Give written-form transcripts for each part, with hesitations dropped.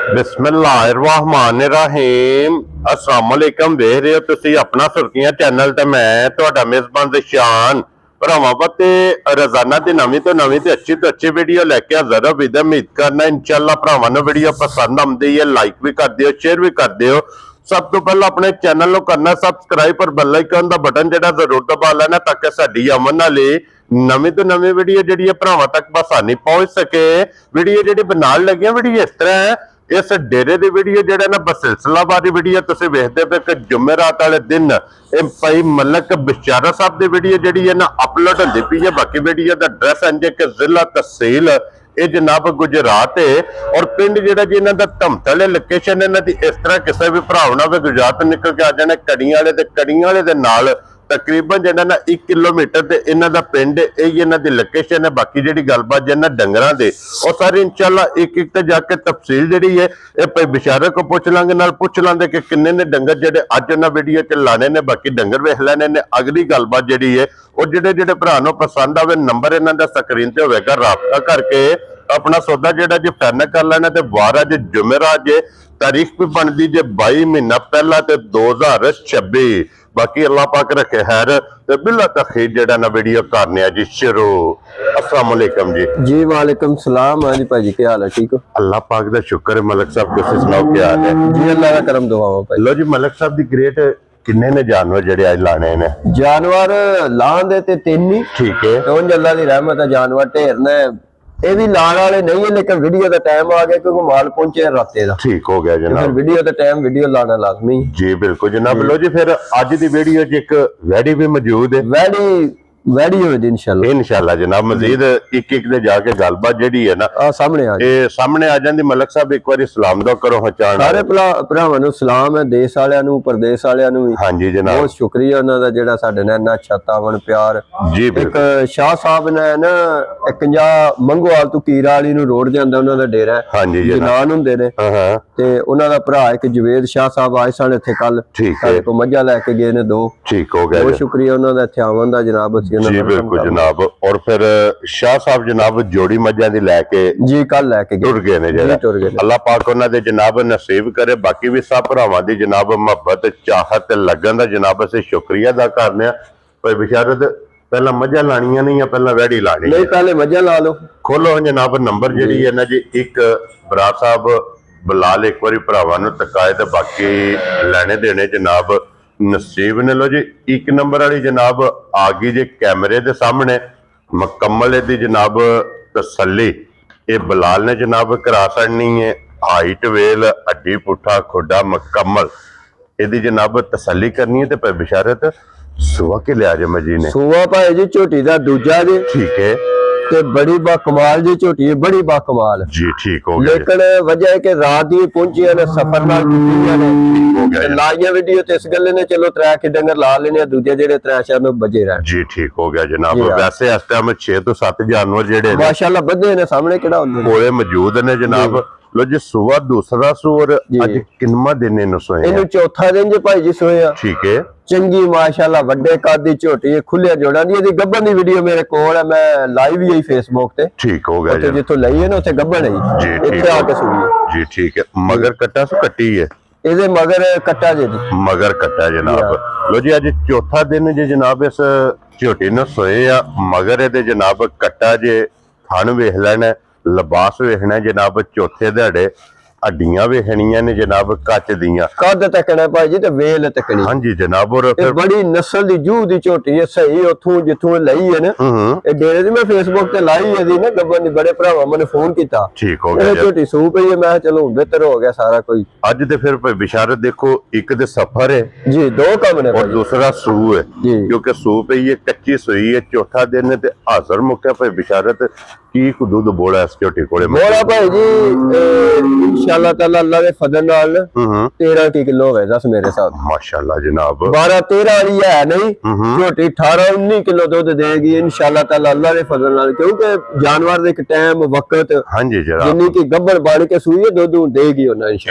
बिस्मिल्लाहिर्रहमानिर्रहीम अस्सलाम वालेकुम। देख रहे हो तुसी अपना सुर्खियां चैनल ते मैं तुहाडा मेजबान दिशान भरावां ते रोजाना दी नवीं तो अच्छी वीडियो लेके हाजिर हो। उम्मीद करना इंशाअल्लाह भरावां नूं वीडियो पसंद आउंदी है, लाइक भी कर दियो, शेयर भी कर दियो। सब तो पहले अपने चैनल को करना सबसक्राइब और बेल आइकन का बटन जो जरूर दबा लेना ताकि साडी आमन वाली नवीं तो नवीं वीडियो जी भरावां तक बसानी पहुंच सके। वीडियो जी बनाने लगे वीडियो इस तरह है, इस डेरे की वीडियो जो ना सिलसिलावारी वीडियो तुम वेखते पे कि जुमेरात वाले दिन भाई मलक बिशारा साहब की वीडियो जी है ना अपलोड होती पी है। बाकी वीडियो का एड्रैस है कि जिला तहसील ये जनाब गुजरात है और पिंड जो जी इन्हों का धमतल लोकेशन इन्हों की इस तरह किसी भी भरा ना भी गुजरात निकल के आ जाने कड़ियां वाले दे नाल तकरीबन जो ना 1 किलोमीटर से इन्हों का पिंड यही इन्हों की लोकेशन है। बाकी जी गलबात जो ना डंगरां दे और सारी इंशाअल्लाह एक एक जाके तफसील जी है ये बिशारे को पूछ लांगे, नाल पूछ लांगे कि किन्ने ने डंगर जेडे अज उन्होंने वीडियो च लाने ने। बाकी डंगर वेख लेने ने। अगली गलबात जी है और जेडे भरा नूं पसंद आवे नंबर इन्हों का स्क्रीन से होगा, राबता करके अपना सौदा जेड़ा जी फाइनल कर लेना। ते वार अज जुमेरात जे तारीख भी बनती जे 22 महीना पहला ते 2026। बाकी अल्लाह पाक रखे खैर ते बिला तखीर जेड़ा ना वीडियो करने जी शुरू। अस्सलाम वालेकुम जी। जी वालेकुम सलाम। हाँ जी भाजी क्या हाल है? ठीक हो? अल्लाह पाक दा शुक्र है। मलक साहब तुसीं सुनाओ क्या हाल है? जी अल्लाह का करम दुआओ भाई। लो जी मलक साहब दी ग्रेट किन्ने ने जानवर जेड़े आज लाने ने? जानवर लान दे ते 3 ही ठीक है। तो अल्लाह दी रहमत है, जानवर ढेर ने। ये भी लाने वाले नहीं है लेकिन वीडियो का टाइम आ गया क्योंकि माल पहुंचे राते दा। ठीक हो गया जनाब। फिर वीडियो का टाइम वीडियो लाना लाजमी जी बिल्कुल जनाब। लो जी फिर आज दी वीडियो च एक वैडी भी मौजूद है। वैडी हो इंशाल्लाह इंशाल्लाह जनाब। मजीद एक एक दे जाके गलबात जेडी है ना सामने आ ये सामने आ जांदी। मलक साहब एक बार सलाम दो करो हचान सारे भरावां नूं सलाम है, देश वालियां नूं परदेश वालियां नूं। हाँ जी जनाब बहुत शुक्रिया उन्हां दा जेड़ा साडे नाल इन्ना अच्छा तावन प्यार। जी एक शाह साहब ने ना 51 मंगोवाल तो कीरा वाली नूं रोड जांदा उन्हां दा डेरा है। हाँ जी जनान हुंदे ने ते उन्हां दा भरा एक जवेद शाह साहब आए सन इत्थे कल। साडे को मज्झां लैके गए ने 2। ठीक हो गया। बहुत शुक्रिया उन्हां दा इत्थे आवन दा जनाब। जी बिल्कुल जनाब। और फिर शाह साहब जनाब जोड़ी मज्झां दी लैके जी कल लैके टुर गए ने जेड़ा। अल्लाह पाक उन्हां दे जनाब नसीब करे। बाकी भी सब भरावां दी जनाब मोहब्बत चाहत लगन दा जनाब असीं शुक्रिया अदा करने आ। भाई बिशारत पहला मज्झां लाणियां नहीं, पहला वैड़ी लानी नहीं, पहले मज्झां ला लो। खोलो जनाब नंबर जी है ना जी। एक बरार साहब बलाल एक बारी भरावां नूं तकाए ते बाकी लैने देने जनाब नसीब ने। लो जी एक नंबर वाली जनाब आ गई जी कैमरे दे सामने मुकम्मल दी जनाब तसल्ली। ये बलाल ने जनाब करा छड़नी है। हाइट वेल हड्डी पुठा खुडा मुकम्मल यदि जनाब तसल्ली करनी है। तो बिशारत सुआ के लिया जे मजी ने सुआ भाई जी झोटी दा दूजा जी। ठीक है। ते बड़ी बाकमाल जी झोटी है, बड़ी बाकमाल जी ठीक हो गया। लेकिन वजह है कि रात ही पहुंची ने सफर नाल कीतियां लाइयां वीडियो ते इस गल्ले ने चलो 3 के डंगर ला लेने दूजे जेडे 3-4 में बजे रह। जी ठीक हो गया जनाब। वैसे इस टाइम 6 तो 7 जानवर जेडे माशाल्लाह बधे ने सामने केड़ा हुंदे कोले मौजूद ने जनाब। लो जी सुआ दूसरा सूर अज किन्मा दिन इनु सोए? इनु चौथा दिन जी भाई जी सोए। ठीक है। चंगी माशाल्लाह वड्डे कद दी झोटी है, खुले जोड़ा दी। इहदी गब्बन दी वीडियो मेरे कोल है, मैं लाइव ही फेसबुक ते। ठीक हो गया जी। जिथों लई है ना उथे गब्बन है जी इत्थे आके सुई जी ठीक है। मगर कट्टा सु कट्टी है इहदे मगर कट्टा जे मगर कट्टा जनाब। लो जी अज चौथा दिन जे जनाब इस झोटी ने सोए आ मगर इहदे जनाब कट्टा जे। थन वेख लेना, लिबास वेखना जनाब। चौथे दिहाड़े हड्डियां वेखनियां ने जनाब कच दियां। कद तकना भाई जी ते वेल तकनी। हाँ जी जनाब। और फिर बड़ी नस्ल दी जूह दी झोटी है सही उथों जिथों लई है ना। ए डेरे दी मैं फेसबुक ते लाई है दी ना गब्बन दी। बड़े भरावां मैंने फोन कीता। ठीक हो गया। झोटी सू पई है, मैं चलो बेहतर हो गया सारा कोई। अज ते फिर बिशारत देखो एक दे सफर है जी, 2 काम ने और दूसरा सू है क्योंकि सू पई है कच्ची सुई है। चौथा दिन ते हाजिर मुक्या पे बिशारत की दूध बोला इस झोटी कोले बोला भाई जी इंशाअल्लाह ताला अल्लाह दे फजल नाल 13 किलो है 10 मेरे साथ माशाल्लाह जनाब। 12-13 वाली है नहीं झोटी 18-19 किलो दूध देगी इंशाअल्लाह ताला अल्लाह दे फजल नाल। क्योंकि जानवर दे एक टाइम वक्त हाँ जी जनाब जिन्नी की गब्बर बाड़ के सुई है दूध देगी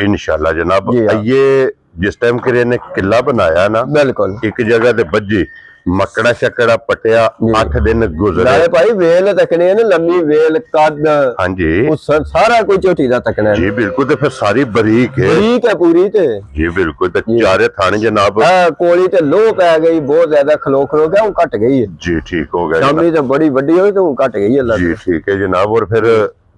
इंशाअल्लाह जनाब। ये जिस टाइम के ने किला बनाया ना बिल्कुल एक जगह ते बज्जी ਮੱਕੜਾ ਸ਼ੱਕੜਾ ਪਟਿਆ 8 ਦਿਨ ਗੁਜ਼ਰੇ ਨਾਲੇ ਭਾਈ ਵੇਲ ਤੱਕਣੇ ਨੇ, ਲੰਮੀ ਵੇਲ, ਕੱਦ, ਹਾਂਜੀ ਉਹ ਸਾਰਾ ਕੁਝ ਝੋਟੀ ਦਾ ਤੱਕਣਾ ਜੀ ਬਿਲਕੁਲ। ਤੇ ਫਿਰ ਸਾਰੀ ਬਰੀਕ ਹੈ ਠੀਕ ਹੈ ਪੂਰੀ ਤੇ ਜੀ ਬਿਲਕੁਲ। ਤੇ ਚਾਰੇ ਥਾਣੇ ਜਨਾਬ ਕੋਲੀ ਤੇ ਲੋਹ ਪੈ ਗਈ, ਬਹੁਤ ਜ਼ਿਆਦਾ ਖਲੋ ਗਿਆ, ਉਹ ਘਟ ਗਈ ਹੈ ਜੀ। ਠੀਕ ਹੋ ਗਿਆ ਸ਼ਾਮੀ ਤਾਂ ਬੜੀ ਵੱਡੀ ਹੋਈ ਤੇ ਉਹ ਘਟ ਗਈ ਹੈ ਜੀ। ਠੀਕ ਹੈ ਜਨਾਬ। ਔਰ ਫਿਰ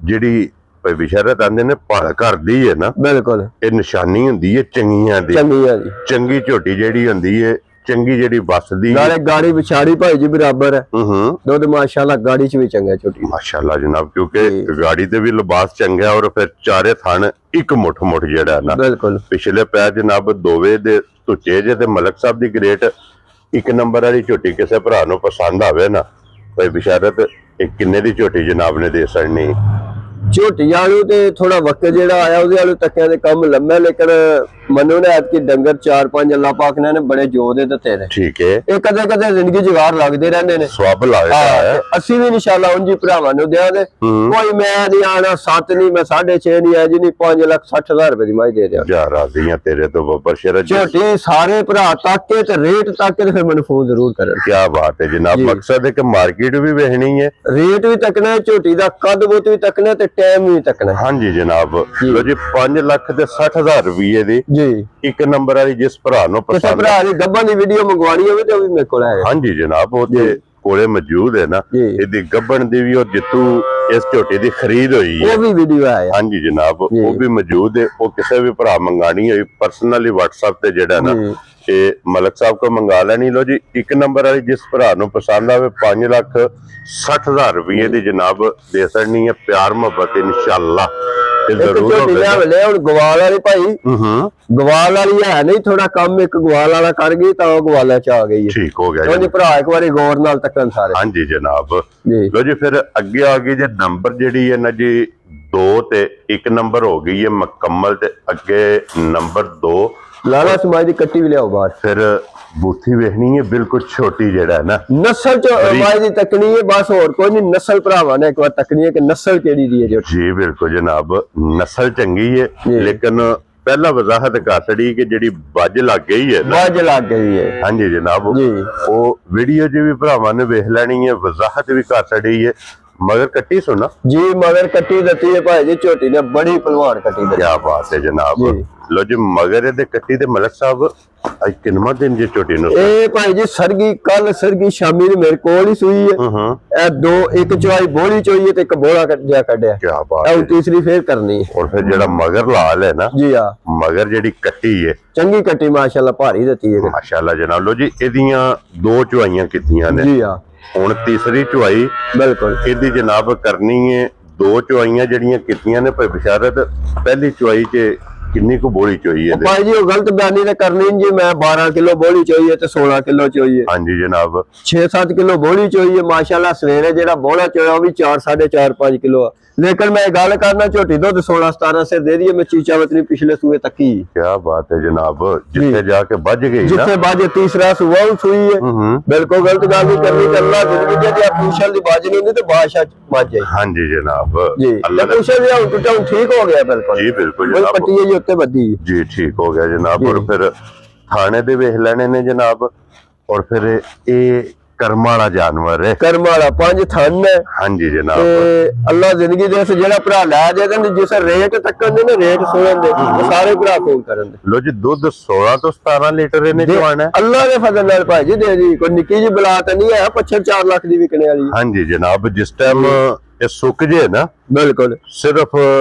ਜਿਹੜੀ ਬਿਸ਼ਰਤ ਆਂਦੇ ਨੇ ਭਾਲ ਕਰਦੀ ਹੈ ਨਾ, ਬਿਲਕੁਲ ਇਹ ਨਿਸ਼ਾਨੀ ਹੁੰਦੀ ਹੈ ਚੰਗੀਆਂ ਦੀ। ਚੰਗੀ ਆ ਜੀ, ਚੰਗੀ ਝੋਟੀ ਜਿਹੜੀ ਹੁੰਦੀ ਹੈ, ਚੰਗੀ ਜਿਹੜੀ ਵੱਸਦੀ ਨਾਲੇ ਗਾੜੀ ਵਿਛਾੜੀ ਭਾਈ ਜੀ ਬਰਾਬਰ ਹੈ, ਹੂੰ ਦੁੱਧ ਮਾਸ਼ਾਅੱਲਾ ਗਾੜੀ ਚ ਵੀ ਚੰਗਾ ਝੋਟੀ ਮਾਸ਼ਾਅੱਲਾ ਜਨਾਬ, ਕਿਉਂਕਿ ਗਾੜੀ ਤੇ ਵੀ ਲਿਬਾਸ ਚੰਗਾ। ਔਰ ਫਿਰ ਚਾਰੇ ਥਣ ਇੱਕ ਮੁੱਠ ਜਿਹੜਾ ਨਾ, ਬਿਲਕੁਲ ਪਿਛਲੇ ਪੈਰ ਜਨਾਬ ਦੋਵੇਂ ਦੇ ਤੁੱਚੇ ਜੇ। ਤੇ ਮਲਕ ਸਾਹਿਬ ਦੀ ਗ੍ਰੇਟ 1 ਨੰਬਰ ਵਾਲੀ ਝੋਟੀ ਕਿਸੇ ਭਰਾ ਨੂੰ ਪਸੰਦ ਆਵੇ ਨਾ ਭਾਈ ਬਿਸ਼ਰਤ, ਇਹ ਕਿੰਨੇ ਦੀ ਝੋਟੀ ਜਨਾਬ ਨੇ ਦੇ ਸਕਣੀ? ਝੋਟੀ ਵਾਲੂ ਤੇ ਥੋੜਾ ਵਕਤ ਜਿਹੜਾ ਆਇਆ ਉਹਦੇ ਵਾਲੂ ਤੱਕਿਆਂ ਦੇ ਕੰਮ ਲੰਮਾ, ਲੇਕਿਨ ਮਨੂ ਨੇ ਐਤਕੀ ਡੰਗਰ 4-5 ਅੱਲਾ ਪਾਕ ਨੇ ਬੜੇ ਜੋਰ ਦੇ ਦਿੱਤੇ ਨੇ। ਠੀਕ ਹੈ। ਇਹ ਕਦੇ ਕਦੇ ਜ਼ਿੰਦਗੀ ਜਵਾਰ ਲੱਗਦੇ ਰਹਿੰਦੇ ਨੇ, ਸਵਾਬ ਲੱਗਦਾ ਹੈ। ਅਸੀਂ ਵੀ ਇਨਸ਼ਾਅੱਲਾ ਉਂਝ ਹੀ ਭਰਾਵਾਂ ਨੂੰ ਦਿਆਂਗੇ। ਕੋਈ ਮੈਂ ਨਹੀਂ ਆਣਾ 7 ਨਹੀਂ, ਮੈਂ 6.5 ਨਹੀਂ, ਜੀ ਨਹੀਂ 5,60,000 ਰੁਪਏ ਦੀ ਮਾਈ ਦੇ ਦਿਆਂ। ਜਾ ਰਾਜ਼ੀਆਂ ਤੇਰੇ ਤੋਂ ਬੱਬਰ ਸ਼ਰਤ। ਝੋਟੀ ਸਾਰੇ ਭਰਾ ਤੱਕ ਕੇ ਤੇ ਰੇਟ ਤੱਕ ਕੇ ਫਿਰ ਮੈਨੂੰ ਫੋਨ ਜ਼ਰੂਰ ਕਰਨ। ਕੀ ਬਾਤ ਹੈ ਜਨਾਬ। ਮਕਸਦ ਹੈ ਕਿ ਮਾਰਕੀਟ ਵੀ ਵੇਖਣੀ ਹੈ, ਰੇਟ ਵੀ ਤੱਕਣਾ ਹੈ, ਝੋਟੀ ਦਾ ਕੱਦ ਬੁੱਤ ਵੀ ਤੱਕਣਾ ਤੇ ਟਾਈਮ ਵੀ ਤੱਕਣਾ। ਹਾਂਜੀ ਜਨਾਬ। ਲੋ ਜੀ 5,60,000 ਰੁਪਏ ਦੀ ਜੀ 1 ਨੰਬਰ ਵਾਲੀ ਜਿਸ ਭਰਾ ਨੂੰ ਕਿਸੇ ਪਸੰਦ ਭਰਾ ਦੀ ਗੱਬਾਂ ਦੀ ਵੀਡੀਓ ਮੰਗਵਾਣੀ ਹੋਵੇ ਤੇ ਉਹ ਵੀ ਮੇਰੇ ਕੋਲ ਹੈ। ਹਾਂਜੀ ਜਨਾਬ, ਉਹ ਤੇ ਕੋਲੇ ਮੌਜੂਦ ਹੈ ਨਾ। ਇਹਦੀ ਗੱਬਣ ਦੀ ਵੀ ਔਰ ਜਿੱਤੂ ਇਸ ਝੋਟੀ ਦੀ ਖਰੀਦ ਹੋਈ ਹੈ, ਉਹ ਵੀ ਵੀਡੀਓ ਹੈ। ਹਾਂਜੀ ਜਨਾਬ, ਉਹ ਵੀ ਮੌਜੂਦ ਹੈ। ਉਹ ਕਿਸੇ ਵੀ ਭਰਾ ਮੰਗਾਣੀ ਹੋਈ ਪਰਸਨਲੀ WhatsApp ਤੇ ਜਿਹੜਾ ਨਾ ਇਹ ਮਲਕ ਸਾਹਿਬ ਕੋ ਮੰਗਾ ਲੈਣੀ। ਲੋ ਜੀ 1 ਨੰਬਰ ਵਾਲੀ ਜਿਸ ਭਰਾ ਨੂੰ ਪਸੰਦ ਆਵੇ 5,60,000 ਰੁਪਏ ਦੀ ਜਨਾਬ ਦੇ ਸਕਣੀ ਹੈ। ਪਿਆਰ ਮੁਹੱਬਤ ਇਨਸ਼ਾਅੱਲਾ ਤੇ ਜ਼ਰੂਰ ਹੋਵੇਗਾ। ਹੁਣ ਗਵਾਲ ਵਾਲੀ ਭਾਈ ਗਵਾਲ ਵਾਲੀ ਹੈ ਨਹੀਂ, ਥੋੜਾ ਕੰਮ ਇੱਕ ਗਵਾਲ ਵਾਲਾ ਕਰ ਗਈ ਤਾਂ ਉਹ ਗਵਾਲਾ ਚ ਆ ਗਈ ਹੈ। ਠੀਕ ਹੋ ਗਿਆ ਜੀ ਭਰਾ ਇੱਕ ਵਾਰੀ ਗੌਰ ਨਾਲ ਤੱਕਣ ਸਾਰੇ। ਹਾਂਜੀ ਜਨਾਬ। ਲੋ ਜੀ ਫਿਰ ਅੱਗੇ ਆ ਗਈ ਜੇ ਨੰਬਰ ਜਿਹੜੀ ਹੈ ਨਾ ਜੀ 2 ਤੇ 1 ਨੰਬਰ ਹੋ ਗਈ ਹੈ ਮੁਕੰਮਲ। ਤੇ ਅੱਗੇ ਨੰਬਰ 2 ਲਾਲਾ ਸਮਾਜ ਦੀ ਕੱਟੀ ਵੀ ਲਿਆਓ ਬਾਹਰ। ਫਿਰ ਬੂਥੀ ਵੇਖਣੀ ਹੈ ਬਿਲਕੁਲ ਛੋਟੀ ਜਿਹੜਾ ਹੈ ਨਾ, ਨਸਲ ਚ ਸਮਾਜ ਦੀ ਤੱਕਣੀ ਹੈ, ਬਸ ਹੋਰ ਕੋਈ ਨਹੀਂ। ਨਸਲ ਭਰਾਵਾਂ ਨੇ ਇੱਕ ਵਾਰ ਤੱਕਣੀ ਹੈ ਕਿ ਨਸਲ ਕਿਹੜੀ ਦੀ ਹੈ ਜੀ ਬਿਲਕੁਲ ਜਨਾਬ। ਨਸਲ ਚੰਗੀ ਹੈ, ਲੇਕਿਨ ਪਹਿਲਾਂ ਵਜ਼ਾਹਤ ਕਰ ਛੜੀ ਕਿ ਜਿਹੜੀ ਵੱਜ ਲੱਗ ਗਈ ਹੈ ਨਾ, ਵੱਜ ਲੱਗ ਗਈ ਹੈ। ਹਾਂਜੀ ਜਨਾਬ, ਉਹ ਵੀਡੀਓ ਜੀ ਵੀ ਭਰਾਵਾਂ ਨੇ ਵੇਖ ਲੈਣੀ ਹੈ, ਵਜ਼ਾਹਤ ਵੀ ਕਰ ਛੜੀ ਹੈ। ਮਗਰ ਕੱਟੀ ਸੁਣਾ ਜੀ, ਮਗਰ ਕੱਟੀ ਦਿੱਤੀ ਹੈ ਭਾਈ ਜੀ ਝੋਟੀ ਨੇ, ਬੜੀ ਪਹਿਲਵਾਨ ਕੱਟੀ ਦਿੱਤੀ। ਕੀ ਬਾਤ ਹੈ ਜਨਾਬ। ਲੋ ਜੀ ਮਗਰ ਇਹਦੇ ਕੱਟੀ ਤੇ ਮਲਕ ਸਾਹਿਬ ਅੱਜ ਕਿੰਨਾ ਦਿਨ ਜੇ ਝੋਟੀ ਨੂੰ? ਇਹ ਭਾਈ ਜੀ ਸਰਗੀ ਕੱਲ ਸਰਗੀ ਸ਼ਾਮੀ ਨੂੰ ਮੇਰੇ ਕੋਲ ਹੀ ਸੂਈ ਹੈ। ਇਹ 2 1 ਚਵਾਈ ਬੋਲੀ ਚੋਈ ਹੈ ਤੇ ਇੱਕ ਬੋਲਾ ਜਿਹਾ ਕੱਢਿਆ। ਕੀ ਬਾਤ ਹੈ। ਤੀਸਰੀ ਫੇਰ ਕਰਨੀ ਹੈ। ਔਰ ਫਿਰ ਜਿਹੜਾ ਮਗਰ ਲਾਲ ਹੈ ਨਾ ਜੀ ਆ, ਮਗਰ ਜਿਹੜੀ ਕੱਟੀ ਹੈ ਚੰਗੀ ਕੱਟੀ ਮਾਸ਼ਾਅੱਲਾ, ਭਾਰੀ ਦਿੱਤੀ ਹੈ ਮਾਸ਼ਾਅੱਲਾ ਜਨਾਬ। ਲੋ ਜੀ ਇਹਦੀਆਂ 2 ਚਵਾਈਆਂ ਕੀਤੀਆਂ ਨੇ ਜੀ ਆ, ਹੁਣ ਤੀਸਰੀ ਚਵਾਈ ਬਿਲਕੁਲ ਇਹਦੀ ਜਨਾਬ ਕਰਨੀ ਹੈ। 2 ਚਵਾਈਆਂ ਜਿਹੜੀਆਂ ਕੀਤੀਆਂ ਨੇ ਭਾਈ ਬਿਸ਼ਾਰਤ, ਪਹਿਲੀ ਚਵਾਈ 'ਚ ਕਿੰਨੀ ਕੁ ਬੋਲੀ ਚੋਈ ਹੈ? ਭਾਈ ਜੀ ਉਹ ਗਲਤ ਬਿਆਨੀ ਨੇ ਕਰਨੀ ਜੀ। ਮੈਂ 12 ਕਿਲੋ ਬੋਲੀ ਚੋਈ ਹੈ ਤੇ 16 ਕਿਲੋ ਚੋਈ ਹੈ। ਹਾਂਜੀ ਜਨਾਬ। 6-7 ਕਿਲੋ ਬੋਲੀ ਚੋਈ ਹੈ ਮਾਸ਼ਾਅੱਲਾ। ਸਵੇਰੇ ਜਿਹੜਾ ਬੋਲਾ ਚੋਇਆ ਉਹ ਵੀ 4 4.5 5 ਕਿਲੋ ਆ। ਲੇਕਿਨ ਮੈਂ ਗੱਲ ਕਰਨਾ ਝੋਟੀ ਦੁੱਧ 16-17 ਸੇ ਦੇ ਦਈਏ। ਮੈਂ ਚੀਚਾ ਵਤਨੀ ਪਿਛਲੇ ਸੂਏ ਤੱਕੀ। ਕੀ ਬਾਤ ਹੈ ਜਨਾਬ। ਜਿੱਥੇ ਜਾ ਕੇ ਵੱਜ ਗਈ ਨਾ, ਜਿੱਥੇ ਵੱਜ ਤੀਸਰਾ ਸੂਆ ਉਹ ਸੂਈ ਹੈ। ਬਿਲਕੁਲ ਗਲਤ ਗੱਲ ਨਹੀਂ ਕਰਨੀ। ਅੱਲਾ ਜ਼ਿੰਦਗੀ ਜੇ ਪੁਸ਼ਲ ਦੀ ਬਾਜ ਨਹੀਂ ਹੁੰਦੀ ਤੇ ਬਾਦਸ਼ਾਹ ਵੱਜ ਜਾਏ। ਹਾਂਜੀ ਜਨਾਬ। ਜੀ ਅੱਲਾ ਪੁਸ਼ਲ ਦੀ ਹੁਣ ਟੁੱਟਾ ਠੀਕ ਹੋ ਗਿਆ। ਬਿਲਕੁਲ ਜੀ ਬਿਲਕੁਲ ਜਨਾਬ। ਪੱਟੀ ਜੀ ਉੱਤੇ ਵੱਧੀ ਜੀ ਠੀਕ ਹੋ ਗਿਆ ਜਨਾਬ। ਔਰ ਫਿਰ ਥਾਣੇ ਦੇ ਵੇਖ ਲੈਣੇ ਨੇ ਜਨਾਬ। ਔਰ ਫਿਰ ਇਹ ਕਰਮ ਵਾਲਾ ਜਾਨਵਰ ਹੈ, ਕਰਮ ਵਾਲਾ 5 ਥਣ ਹੈ। ਹਾਂਜੀ ਜਨਾਬ। ਤੇ ਅੱਲਾ ਜ਼ਿੰਦਗੀ ਦੇ ਜਿਹੜਾ ਭਰਾ ਲੈ ਜਾਦੇ ਨੇ, ਜਿਸ ਰੇਟ ਤੱਕਣ ਦੇ ਨੇ, ਰੇਟ ਸੁਣਨ ਦੇ ਸਾਰੇ ਭਰਾ ਫੋਨ ਕਰਨ ਦੇ। ਲੋ ਜੀ ਦੁੱਧ 16 ਤੋਂ 17 ਲੀਟਰ ਇਹਨੇ ਚਵਾਣਾ। ਅੱਲਾ ਦੇ ਫਜ਼ਲ ਨਾਲ ਭਾਈ ਜੀ ਦੇ ਜੀ, ਕੋਈ ਨਿੱਕੀ ਜੀ ਬਲਾਤ ਨਹੀਂ ਹੈ। 4 ਲੱਖ ਦੀ ਵਿਕਣੇ ਵਾਲੀ। ਹਾਂਜੀ ਜਨਾਬ। ਜਿਸ ਟਾਈਮ ਇਹ ਸੁੱਕ ਜੇ ਨਾ, ਬਿਲਕੁਲ ਸਿਰਫ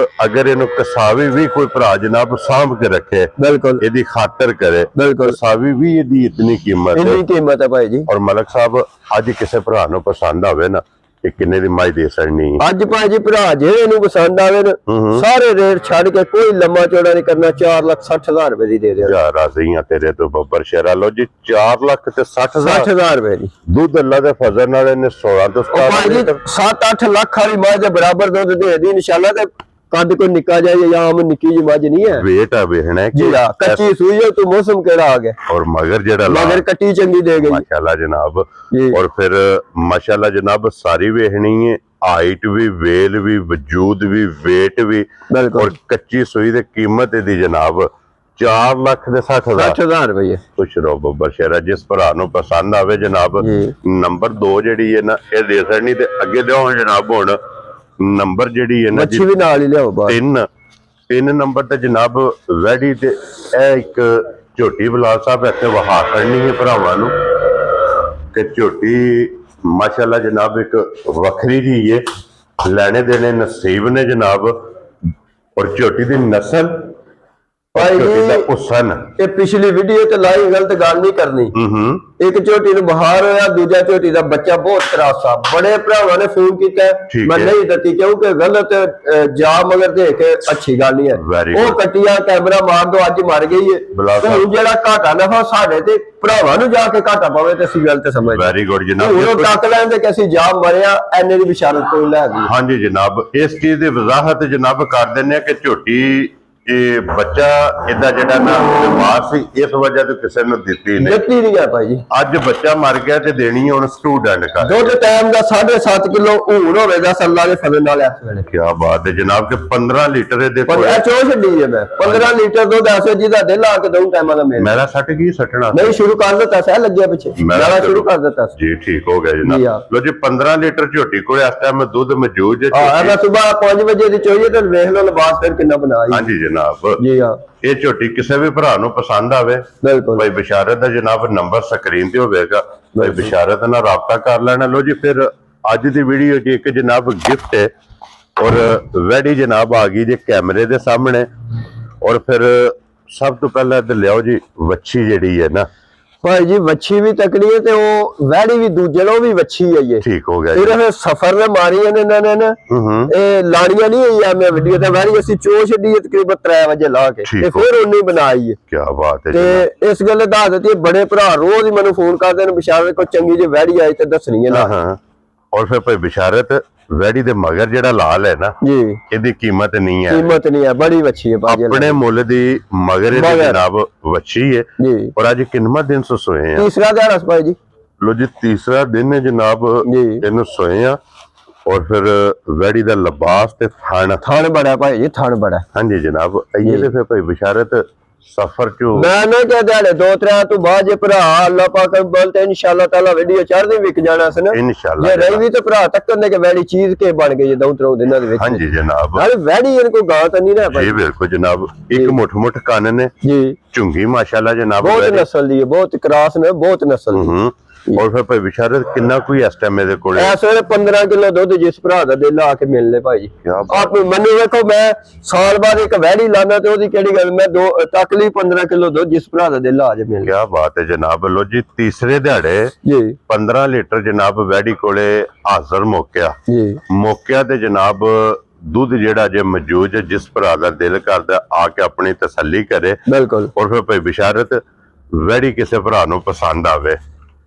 ਅਗਰ ਇਹਨੂੰ ਕਸਾਵੀ ਵੀ ਕੋਈ ਭਰਾ ਜਨਾਬ ਸਾਂਭ ਕੇ ਰੱਖੇ, ਬਿਲਕੁਲ ਇਹਦੀ ਖਾਤਰ ਕਰੇ, ਬਿਲਕੁਲ ਕਸਾਵੀ ਵੀ ਇਹਦੀ ਇਤਨੀ ਕੀਮਤ ਹੈ। ਇੰਨੀ ਕੀਮਤ ਹੈ ਭਾਈ ਜੀ। ਔਰ ਮਲਕ ਸਾਹਿਬ ਅੱਜ ਕਿਸੇ ਭਰਾ ਨੂੰ ਪਸੰਦ ਆਵੇ ਨਾ, ਇਹ ਕਿੰਨੇ ਦੀ ਮਾਈ ਦੇ ਸਕਣੀ? ਅੱਜ ਭਾਈ ਜੀ ਭਰਾ ਜਿਹੜੇ ਨੂੰ ਪਸੰਦ ਆਵੇ ਨਾ, ਸਾਰੇ ਰੇਟ ਛੱਡ ਕੇ ਕੋਈ ਲੰਮਾ ਚੌੜਾ ਨਹੀਂ ਕਰਨਾ। 4,60,000 ਰੁਪਏ ਦੀ ਦੇ ਦਿਓ। ਯਾਰ ਰਾਜ਼ੀਆਂ ਤੇਰੇ ਤੋਂ ਬੱਬਰ ਸ਼ੇਰਾ। ਲੋ ਜੀ 4,60,000 ਰੁਪਏ ਦੀ ਦੁੱਧ ਅੱਲਾ ਦੇ ਫਜ਼ਲ ਨਾਲ ਇਹਨੇ 16 ਤੋਂ 17 7-8 ਲੱਖ ਵਾਲੀ ਮੱਝ ਦੇ ਬਰਾਬਰ ਦੁੱਧ ਦੇ ਦੀ ਇਨਸ਼ਾਅੱਲਾ। ਤੇ ਕੱਦ ਕੋਈ ਨਿੱਕਾ ਜਾਏ ਜਾਂ ਆਮ ਨਿੱਕੀ ਜੀ ਮੱਝ ਨਹੀਂ ਹੈ। ਵੇਟ ਆ ਵੇਖਣਾ ਹੈ ਜੀ ਕੱਚੀ ਸੂਈ ਹੈ। ਤੂੰ ਮੌਸਮ ਕਿਹੜਾ ਆ ਗਿਆ। ਔਰ ਮਗਰ ਜਿਹੜਾ ਮਗਰ ਕੱਟੀ ਚੰਗੀ ਦੇ ਗਈ ਮਾਸ਼ਾਅੱਲਾ ਜਨਾਬ। ਔਰ ਫਿਰ ਮਾਸ਼ਾਅੱਲਾ ਜਨਾਬ ਸਾਰੀ ਵੇਖਣੀ ਹੈ, ਹਾਈਟ ਵੀ, ਵੇਲ ਵੀ, ਵਜੂਦ ਵੀ, ਵੇਟ ਵੀ। ਔਰ ਕੱਚੀ ਸੂਈ ਦੀ ਕੀਮਤ ਇਹਦੀ ਜਨਾਬ 4 ਲੱਖ ਦੇ 60,000 60,000 ਰੁਪਏ। ਖੁਸ਼ ਰਹੋ ਬੱਬਰ ਸ਼ੇਰਾ। ਜਿਸ ਭਰਾ ਨੂੰ ਪਸੰਦ ਆਵੇ ਜਨਾਬ, ਜੀ। ਨੰਬਰ 2 ਜਿਹੜੀ ਹੈ ਨਾ ਇਹ ਦੇ ਸਕਣੀ ਤੇ ਅੱਗੇ ਲਿਆਓ ਜਨਾਬ। ਹੁਣ ਨੰਬਰ ਜਿਹੜੀ ਹੈ ਨਾ ਮੱਛੀ ਵੀ ਨਾਲ ਹੀ ਲਿਆਓ ਬਾਹਰ। 3 ਨੰਬਰ ਤੇ ਜਨਾਬ ਵੈੜੀ ਤੇ ਇਹ ਇੱਕ ਝੋਟੀ ਬਲਾਲ ਸਾਹਿਬ ਇੱਥੇ ਵਹਾ ਕਰਨੀ ਹੈ ਭਰਾਵਾਂ ਨੂੰ ਕਿ ਝੋਟੀ ਮਾਸ਼ਾਅੱਲਾ ਜਨਾਬ ਇੱਕ ਵੱਖਰੀ ਜੀ ਹੈ, ਲੈਣੇ ਦੇਣੇ ਨਸੀਬ ਨੇ ਜਨਾਬ। ਔਰ ਝੋਟੀ ਦੀ ਨਸਲ ਭਾਈ ਝੋਟੀ ਦਾ ਜੀ ਹੁਸਨ। ਇਹ ਪਿਛਲੀ ਵੀਡੀਓ ਤੇ ਲਾਈ ਗਲਤ ਗੱਲ ਨਹੀਂ ਕਰਨੀ। ਇੱਕ ਝੋਟੀ ਨੂੰ ਬੁਖਾਰ ਹੋਇਆ, ਦੂਜਾ ਝੋਟੀ ਦਾ ਬੱਚਾ ਬਹੁਤ ਤਰਾਸਾ। ਬੜੇ ਭਰਾਵਾਂ ਨੇ ਫੋਨ ਕੀਤਾ, ਮੈਂ ਨਹੀਂ ਦਿੱਤੀ ਕਿਉਂਕਿ ਗਲਤ ਜਾ ਮਗਰ ਦੇ ਕੇ ਅੱਛੀ ਗੱਲ ਨਹੀਂ ਹੈ। ਉਹ ਕੱਟਿਆ ਕੈਮਰਾ ਮਾਰ ਦੋ, ਅੱਜ ਮਰ ਗਈ ਹੈ। ਹੁਣ ਜਿਹੜਾ ਘਾਟਾ ਨਫਾ ਸਾਡੇ ਤੇ ਭਰਾਵਾਂ ਨੂੰ ਜਾ ਕੇ ਘਾਟਾ ਪਵੇ ਤੇ ਅਸੀਂ ਗਲਤ ਸਮਝਦੇ। ਵੈਰੀ ਗੁੱਡ ਜਨਾਬ। ਉਹ ਤੱਕ ਲੈਂਦੇ ਕਿ ਅਸੀਂ ਜਾ ਮਰਿਆ ਐਨੇ ਦੀ ਬਿਸ਼ਾਰਤ ਕੋਈ ਲੈ ਗਈ। ਹਾਂਜੀ ਜਨਾਬ, ਇਸ ਚੀਜ਼ ਦੀ ਵਜ਼ਾਹਤ ਜਨਾਬ ਕਰ ਦਿੰਦੇ ਆ ਕਿ ਝੋਟੀ ਇਹ ਬੱਚਾ ਇਹਦਾ ਜਿਹੜਾ ਨਾ ਲਿਬਾਸ ਸੀ ਇਸ ਵਜ੍ਹਾ ਤੋਂ ਕਿਸੇ ਨੂੰ ਦਿੱਤੀ ਨਹੀਂ ਹੈ ਭਾਈ ਜੀ। ਅੱਜ ਬੱਚਾ ਮਰ ਗਿਆ ਤੇ ਦੇਣੀ ਹੈ ਹੁਣ ਸਟੂਡੈਂਟ ਕਰ। ਦੁੱਧ ਟਾਈਮ ਦਾ 7.5 ਕਿਲੋ ਊਣ ਹੋਵੇਗਾ ਸੱਲਾ ਦੇ ਫਲੇ ਨਾਲ ਇਸ ਵੇਲੇ। ਕੀ ਬਾਤ ਹੈ ਜਨਾਬ ਕਿ 15 ਲੀਟਰ ਇਹਦੇ ਕੋਲ ਇਹ ਚੋ ਛੱਡੀ ਹੈ। ਮੈਂ 15 ਲੀਟਰ ਦੁੱਧ ਐਸੇ ਜਿਹਦਾ ਦਿਲ ਆ ਕੇ ਦਊਂ ਟਾਈਮਾਂ ਦਾ ਮੇਰਾ ਸੱਟ ਕੀ ਸੱਟਣਾ ਨਹੀਂ ਸ਼ੁਰੂ ਕਰ ਦਿੱਤਾ ਸਹਿ ਲੱਗਿਆ ਪਿੱਛੇ ਮੇਰਾ ਸ਼ੁਰੂ ਕਰ ਦਿੱਤਾ ਜੀ। ਠੀਕ ਹੋ ਗਿਆ ਜਨਾਬ। ਲੋ ਜੀ 15 ਲੀਟਰ ਝੋਟੀ ਕੋਲ ਇਸ ਟਾਈਮ ਦੁੱਧ ਮੌਜੂਦ ਹੈ। ਹਾਂ ਮੈਂ ਸਵੇਰ 5 ਵਜੇ ਦੀ ਚੋਈਏ ਤੇ ਵੇਖ ਲਓ ਲਿਬਾਸ ਫਿਰ ਕਿੰਨਾ ਬਣਾਈ। ਹਾਂਜੀ ਜਨਾਬ ਜੀ ਹਾਂ। ਇਹ ਝੋਟੀ ਕਿਸੇ ਵੀ ਭਰਾ ਨੂੰ ਪਸੰਦ ਆਵੇ ਭਾਈ ਬਿਸ਼ਾਰਤ ਦਾ ਜਨਾਬ ਨੰਬਰ ਸਕਰੀਨ ਤੇ ਹੋਵੇਗਾ, ਭਾਈ ਬਿਸ਼ਾਰਤ ਨਾਲ ਰਾਬਤਾ ਕਰ ਲੈਣਾ। ਲੋ ਜੀ ਫਿਰ ਅੱਜ ਦੀ ਵੀਡੀਓ 'ਚ ਇੱਕ ਜਨਾਬ ਗਿਫਟ ਹੈ ਔਰ ਵੈੜੀ ਜਨਾਬ ਆ ਗਈ ਜੇ ਕੈਮਰੇ ਦੇ ਸਾਹਮਣੇ। ਔਰ ਫਿਰ ਸਭ ਤੋਂ ਪਹਿਲਾਂ ਇੱਧਰ ਲਿਆਓ ਜੀ ਵੱਛੀ ਜਿਹੜੀ ਹੈ ਨਾ ਭਾਈ ਜੀ। ਵੱਛੀ ਵੀ ਤਕੜੀ ਹੈ ਤੇ ਉਹ ਵੈੜੀ ਵੀ ਦੂਜੇ ਨੂੰ ਵੀ ਵੱਛੀ ਹੈ ਇਹ। ਠੀਕ ਹੋ ਗਿਆ ਸਿਰਫ ਸਫਰ ਨੇ ਮਾਰੀਆਂ ਨੇ ਇਹਨਾਂ ਨੇ ਨਾ ਇਹ ਲਾਣੀਆਂ ਨਹੀਂ ਹੋਈ ਆ। ਮੈਂ ਵੀਡੀਓ ਤੇ ਵੈੜੀ ਅਸੀਂ ਚੋ ਛੱਡੀ ਤਕਰੀਬਨ 3 ਵਜੇ ਲਾ ਕੇ ਤੇ ਫਿਰ ਉਹਨੇ ਬਣਾਈ ਹੈ। ਕੀ ਬਾਤ ਹੈ ਤੇ ਇਸ ਗੱਲ ਦੱਸ ਦਿੱਤੀ ਬੜੇ ਭਰਾ ਰੋਜ਼ ਹੀ ਮੈਨੂੰ ਫੋਨ ਕਰਦੇ ਨੇ ਬਿਸ਼ਾਰਤ ਕੋਈ ਚੰਗੀ ਜਿਹੀ ਵੈੜੀ ਆਈ ਤੇ ਦੱਸਣੀ ਹੈ ਨਾ। ਔਰ ਫਿਰ ਭਾਈ ਬਿਸ਼ਾਰਤ ਵੈੜੀ ਦੇ ਮਗਰ ਜਿਹੜਾ ਲਾਲ ਹੈ ਨਾ ਜੀ ਇਹਦੀ ਕੀਮਤ ਨਹੀਂ ਹੈ। ਕੀਮਤ ਨਹੀਂ ਹੈ, ਬੜੀ ਵੱਛੀ ਹੈ ਭਾਜੀ। ਆਪਣੇ ਮੁੱਲ ਦੀ ਮਗਰ ਇਹਦੀ ਜਨਾਬ ਵੱਛੀ ਹੈ ਜੀ। ਔਰ ਅੱਜ ਕਿੰਨਾ ਦਿਨ ਸੋਏ ਆ? ਤੀਸਰਾ ਦਿਨ ਹੈ ਭਾਈ ਜੀ। ਲੋ ਜੀ ਤੀਸਰਾ ਦਿਨ ਹੈ ਜਨਾਬ ਇਹਨੂੰ ਸੋਏ ਆ। ਔਰ ਫਿਰ ਵੈੜੀ ਦਾ ਲਿਬਾਸ ਤੇ ਥਣ ਬੜਾ ਭਾਈ ਜੀ, ਥਣ ਬੜਾ। ਹਾਂਜੀ ਜਨਾਬ। ਇਹ ਤੇ ਫਿਰ ਭਾਈ ਬਿਸ਼ਾਰਤ ਸਫਰ ਚੋਂ ਮੈਂ ਨਾ ਕਿ ਦਿਹਾੜੇ 2-3 ਤੋਂ ਬਾਅਦ ਜੇ ਭਰਾ ਅੱਲਾਹ ਪਾਕ ਬਲ ਤੇ ਇਨਸ਼ਾਅੱਲਾ ਤਾਲਾ ਵੀਡੀਓ ਚੜ੍ਹਦੀ ਵਿਕ ਜਾਣਾ ਸੀ ਨਾ ਇਨਸ਼ਾਅੱਲਾ। ਜੇ ਰਹੀ ਵੀ ਤੇ ਭਰਾ ਤੱਕਣ ਦੇ ਕਿ ਵੈੜੀ ਚੀਜ਼ ਕੇ ਬਣ ਗਈ ਜਦੋਂ ਉਤਰੋਂ ਦਿਨਾਂ ਦੇ ਵਿੱਚ। ਹਾਂਜੀ ਜਨਾਬ। ਨਾਲੇ ਵੈੜੀ ਇਹਨ ਕੋਈ ਗਾਂ ਤਾਂ ਨਹੀਂ ਨਾ ਭਾਈ ਜੀ ਬਿਲਕੁਲ ਜਨਾਬ। ਇੱਕ ਮੁੱਠ ਕੰਨ ਨੇ ਜੀ, ਝੁੰਗੀ ਮਾਸ਼ਾਅੱਲਾ ਜਨਾਬ ਬਹੁਤ ਨਸਲ ਦੀ ਹੈ, ਬਹੁਤ ਕਰਾਸ ਨੇ, ਬਹੁਤ ਨਸਲ ਦੀ। ਔਰ ਫਿਰ ਭਾਈ ਬਿਸ਼ਾਰਤ ਕਿੰਨਾ ਕੋਈ ਇਸ ਟਾਈਮ ਇਹਦੇ ਕੋਲ? ਇਸ ਵੇਲੇ 15 ਕਿਲੋ ਦੁੱਧ ਜਿਸ ਭਰਾ ਦਾ ਦਿਲ ਆ ਕੇ ਮਿਲਨੇ ਭਾਈ ਜੀ। ਆਪ ਮੈਨੂੰ ਵੇਖੋ ਮੈਂ ਸਾਲ ਬਾਅਦ ਇੱਕ ਵੈੜੀ ਲਾਣਾ ਤੇ ਉਹਦੀ ਕਿਹੜੀ ਗੱਲ। ਮੈਂ ਤਕਲੀ 15 ਕਿਲੋ ਦੁੱਧ ਜਿਸ ਭਰਾ ਦਾ ਦਿਲ ਆ ਜੇ ਮਿਲ। ਕੀ ਬਾਤ ਹੈ ਜਨਾਬ। ਲੋ ਜੀ ਤੀਸਰੇ ਦਿਹਾੜੇ ਜੀ 15 ਲੀਟਰ ਜਨਾਬ ਵੈੜੀ ਕੋਲੇ ਹਾਜ਼ਰ ਮੌਕਿਆ ਤੇ ਜਨਾਬ ਦੁੱਧ ਜਿਹੜਾ ਜੇ ਮੌਜੂਦ ਹੈ। ਜਿਸ ਭਰਾ ਦਾ ਦਿਲ ਕਰਦਾ ਆ ਕੇ ਆਪਣੀ ਤਸੱਲੀ ਕਰੇ। ਬਿਲਕੁਲ। ਔਰ ਫਿਰ ਭਾਈ ਬਿਸ਼ਾਰਤ ਵੈੜੀ ਕਿਸੇ ਭਰਾ ਨੂੰ ਪਸੰਦ ਆਵੇ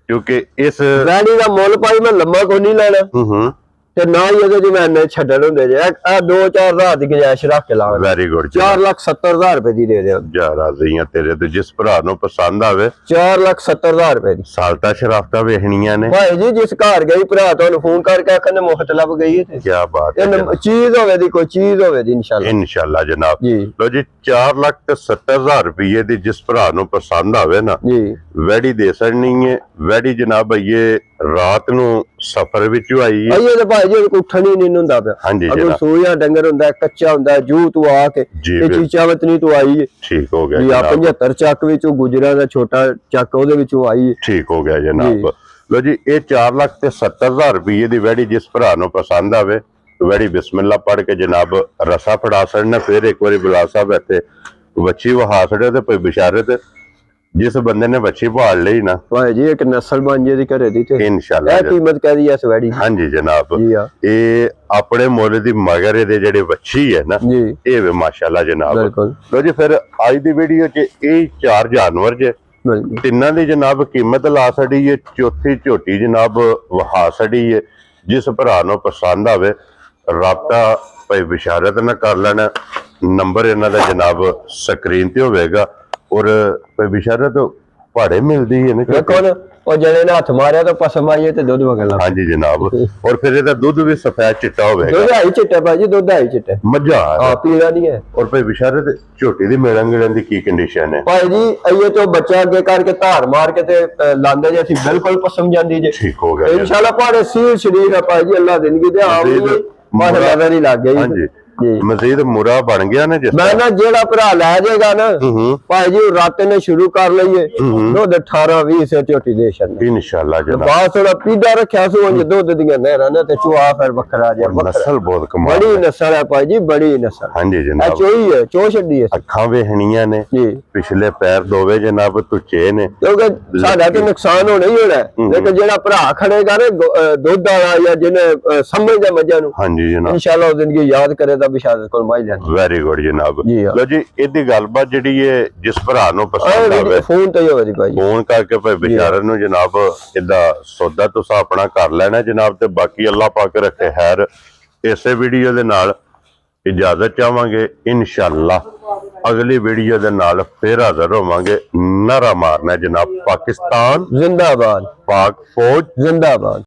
ਕਿਉਂਕਿ ਇਸ ਵੈੜੀ ਦਾ ਮੁੱਲ ਭਾਈ ਮੈਂ ਲੰਮਾ ਕੋਈ ਨਹੀਂ ਲੈਣਾ ਤੇ ਨਾ ਹੀ ਇਹਦੇ ਚ ਮੈਂ ਛੱਡਣ ਹੁੰਦੇ ਜੇ ਆ 2-4 ਰਾਤ ਦੀ ਗੁਜਾਇਸ਼ ਰੱਖ ਕੇ ਲਾਵਾਂ। Very good. 4,70,000 ਰੁਪਏ ਦੀ ਦੇ ਦਿਓ। ਜਾ ਰਾਜ਼ੀਆਂ ਤੇਰੇ ਤੇ ਜਿਸ ਭਰਾ ਨੂੰ ਪਸੰਦ ਆਵੇ। 4,70,000 ਰੁਪਏ ਦੀ। ਸਾਲਤਾ ਸ਼ਰਾਫਤਾਂ ਵੇਖਣੀਆਂ ਨੇ ਭਾਈ ਜੀ। ਜਿਸ ਘਰ ਗਈ ਭਰਾ ਤੁਹਾਨੂੰ ਫੋਨ ਕਰਕੇ ਆਖਣ ਮੁਫਤ ਲੱਭ ਗਈ ਹੈ। ਕੀ ਬਾਤ ਹੈ। ਚੀਜ਼ ਹੋਵੇ ਦੀ ਕੋਈ ਚੀਜ਼ ਹੋਵੇ ਦੀ ਇਨਸ਼ਾਅੱਲਾ ਜਨਾਬ। ਲੋ ਜੀ 4,70,000 ਰੁਪਏ ਦੀ ਜਿਸ ਭਰਾ ਨੂੰ ਪਸੰਦ ਆਵੇ ਨਾ ਜੀ ਵੈੜੀ ਦੇ ਸਕਣੀ ਹੈ। ਵੈੜੀ ਜਨਾਬ ਇਹ ਰਾਤ ਨੂੰ ਸਫਰ ਵਿੱਚੋਂ ਆਈ ਹੈ। ਇਹ ਤੇ ਭਾਈ ਜੀ ਉੱਠਣ ਹੀ ਨਹੀਂ ਹੁੰਦਾ ਪਿਆ। ਅਗਰ ਸੋਇਆ ਡੰਗਰ ਹੁੰਦਾ ਕੱਚਾ ਹੁੰਦਾ ਜੂ ਤੂੰ ਆ ਕੇ ਇਹ ਚੀਚਾ ਵਤਨੀ ਤੂੰ ਆਈ ਹੈ। ਠੀਕ ਹੋ ਗਿਆ ਜੀ। 75 ਚੱਕ ਵਿੱਚੋਂ ਗੁਜਰਾਂ ਦਾ ਛੋਟਾ ਚੱਕ ਉਹਦੇ ਵਿੱਚੋਂ ਆਈ ਹੈ। ਠੀਕ ਹੋ ਗਿਆ ਜਨਾਬ। ਲੋ ਜੀ ਇਹ 4,70,000 ਰੁਪਏ ਦੀ ਵੈੜੀ ਜਿਸ ਭਰਾ ਨੂੰ ਪਸੰਦ ਆਵੇ ਵੈੜੀ ਬਿਸਮਿਲ੍ਲਾ ਪੜ੍ਹ ਕੇ ਜਨਾਬ ਰਸਾ ਫੜਾ ਛੱਡਣਾ। ਫਿਰ ਇੱਕ ਵਾਰੀ ਬੁਲਾ ਸਾਹਿਬ ਇੱਥੇ ਵੱਛੀ ਵਹਾ ਛੱਡਿਆ ਤੇ ਭਾਈ ਬਿਸ਼ਾਰਤ ਜਿਸ ਬੰਦੇ ਨੇ ਵੱਛੀ ਭਾਲ ਲਈ ਨਾ ਭਾਈ ਜੀ ਇੱਕ ਨਸਲ ਬਣ ਜੇ ਦੀ ਘਰੇ ਦੀ ਤੇ ਇਨਸ਼ਾਅੱਲਾ ਇਹ ਕੀਮਤ ਕਹਦੀ ਐ ਇਸ ਵੈੜੀ। ਹਾਂਜੀ ਜਨਾਬ। ਇਹ ਆਪਣੇ ਮੁੱਲ ਦੀ ਮਗਰ ਇਹਦੇ ਜਿਹੜੇ ਵੱਛੀ ਹੈ ਨਾ ਇਹ ਵੀ ਮਾਸ਼ਾਅੱਲਾ ਜਨਾਬ। ਲੋ ਜੀ ਫਿਰ ਅੱਜ ਦੀ ਵੀਡੀਓ 'ਚ ਇਹ 4 ਜਾਨਵਰ ਜੇ ਤਿੰਨਾਂ ਦੀ ਜਨਾਬ ਕੀਮਤ ਲਾ ਛੱਡੀ ਹੈ। ਚੌਥੀ ਝੋਟੀ ਜਨਾਬ ਵਹਾ ਛੱਡੀ ਹੈ। ਜਿਸ ਭਰਾ ਨੂੰ ਪਸੰਦ ਆਵੇ ਰਾਬਤਾ ਭਾਈ ਬਿਸ਼ਾਰਤ ਨਾਲ ਕਰ ਲੈਣਾ। ਨੰਬਰ ਇਹਨਾਂ ਦਾ ਜਨਾਬ ਸਕਰੀਨ ਤੇ ਹੋਵੇਗਾ। ਔਰ ਭਾਈ ਬਿਸ਼ਾਰਤ ਭਾੜੇ ਮਿਲਦੀ ਹੈ ਨਾ ਦੇਖੋ ਨਾ ਉਹ ਜਿਹੜੇ ਨੇ ਹੱਥ ਮਾਰਿਆ ਤਾਂ ਪਸਮ ਆਈਏ ਤੇ ਦੁੱਧ ਵਗਣ ਲੱਗ ਪਿਆ। ਹਾਂਜੀ ਜਨਾਬ, ਔਰ ਫਿਰ ਇਹਦਾ ਦੁੱਧ ਵੀ ਸਫੈਦ ਚਿੱਟਾ ਹੋਵੇਗਾ। ਦੁੱਧ ਆਈ ਚਿੱਟਾ ਭਾਜੀ, ਦੁੱਧ ਆਈ ਚਿੱਟਾ, ਮੱਝਾ ਹਾਂ ਪੀਲਾ ਨਹੀਂ ਹੈ। ਔਰ ਭਾਈ ਬਿਸ਼ਾਰੇ ਤੇ ਝੋਟੀ ਦੀ ਮਿਲਣ ਗਿਲਣ ਦੀ ਕੀ ਕੰਡੀਸ਼ਨ ਹੈ? ਭਾਈ ਜੀ ਇਹ ਤੋਂ ਬੱਚਾ ਅੱਗੇ ਕਰਕੇ ਧਾਰ ਮਾਰ ਕੇ ਤੇ ਲਾਂਦੇ ਜੇ ਅਸੀਂ ਬਿਲਕੁਲ ਪਸਮ ਜਾਂਦੀ ਜੇ। ਠੀਕ ਹੋ ਗਿਆ ਇਨਸ਼ਾਅੱਲਾ ਪਾੜੇ ਸੀਲ ਸ਼ਰੀਰ ਆ ਭਾਈ ਜੀ, ਅੱਲਾ ਜ਼ਿੰਦਗੀ ਦੇ ਆਮ ਮਾਸ਼ਾ ਨਜ਼ਰ ਨਹੀਂ ਲੱਗ ਗਈ ਹਾਂਜੀ ਜੀ। ਮਜ਼ੀਦ ਮੁਰਾ ਬਣ ਗਿਆ ਨਾ ਜਿਸ ਮੈਂ ਨਾ ਜਿਹੜਾ ਭਰਾ ਲੈ ਜਾਏਗਾ ਨਾ ਭਾਈ ਜੀ ਰਾਤੇ ਨੇ ਸ਼ੁਰੂ ਕਰ ਲਈਏ ਦੁੱਧ 18-20 ਸੇ ਝੋਟੀ ਦੇ ਛੱਡ ਇਨਸ਼ਾਅੱਲਾ ਜਨਾਬ। ਬਾਅਦ ਥੋੜਾ ਪੀਦਾ ਰੱਖਿਆ ਸੋ ਉਂਝ ਦੁੱਧ ਦੀਆਂ ਨਹਿਰਾਂ ਨੇ ਤੇ ਚੁਆ ਫਿਰ ਵੱਖਰਾ ਜਿਹਾ ਨਸਲ ਬਹੁਤ ਕਮਾਲ ਬੜੀ ਨਸਲ ਹੈ ਭਾਈ ਜੀ, ਬੜੀ ਨਸਲ। ਹਾਂਜੀ ਇਹ ਜਨਾਬ, ਚੋਈ ਹੈ, ਚੋ ਛੱਡੀ ਹੈ ਅੱਖਾਂ ਵੇਖਣੀਆਂ ਨੇ ਜੀ, ਪਿਛਲੇ ਪੈਰ ਦੋਵੇਂ ਜਨਾਬ ਤੁੱਚੇ ਨੇ। ਕਿਉਂਕਿ ਸਾਡਾ ਤੇ ਨੁਕਸਾਨ ਹੋਣਾ ਹੀ ਹੋਣਾ, ਲੇਕਿਨ ਜਿਹੜਾ ਭਰਾ ਖੜੇਗਾ ਨਾ ਦੁੱਧ ਵਾਲਾ ਜਾਂ ਜਿਹਨੇ ਸਮਝਦਾ ਮੱਝਾਂ ਨੂੰ, ਹਾਂਜੀ ਜਨਾਬ, ਇਨਸ਼ਾਅੱਲਾ ਉਹ ਜ਼ਿੰਦਗੀ ਯਾਦ ਕਰੇ ਤਾਂ ਬਿਸ਼ਾਰਤ ਕੋਲ ਮਾਈ ਜਾਂਦੀ। ਵੈਰੀ ਗੁੱਡ ਜਨਾਬ। ਜੀ ਹਾਂ। ਲੋ ਜੀ, ਇਹਦੀ ਗੱਲਬਾਤ ਜਿਹੜੀ ਹੈ ਜਿਸ ਭਰਾ ਨੂੰ ਪਸੰਦ ਆਵੇ ਫੋਨ ਤੇ ਹੀ ਹੋਵੇ ਜੀ ਭਾਈ, ਫੋਨ ਕਰਕੇ ਭਾਈ ਬਿਸ਼ਾਰਤ ਨੂੰ ਜਨਾਬ ਇਹਦਾ ਸੌਦਾ ਤੁਸੀਂ ਆਪਣਾ ਕਰ ਲੈਣਾ ਜਨਾਬ। ਤੇ ਬਾਕੀ ਅੱਲਾਹ ਪਾਕ ਰੱਖੇ ਖੈਰ। ਇਸੇ ਵੀਡੀਓ ਦੇ ਨਾਲ ਇਜਾਜ਼ਤ ਚਾਹਾਂਗੇ, ਇਨਸ਼ਾਅੱਲਾ ਅਗਲੀ ਵੀਡੀਓ ਦੇ ਨਾਲ ਫਿਰ ਹਾਜ਼ਰ ਹੋਵਾਂਗੇ। ਨਾਰਾ ਮਾਰਨਾ ਜਨਾਬ, ਪਾਕਿਸਤਾਨ ਜ਼ਿੰਦਾਬਾਦ, ਪਾਕ ਫੌਜ ਜ਼ਿੰਦਾਬਾਦ।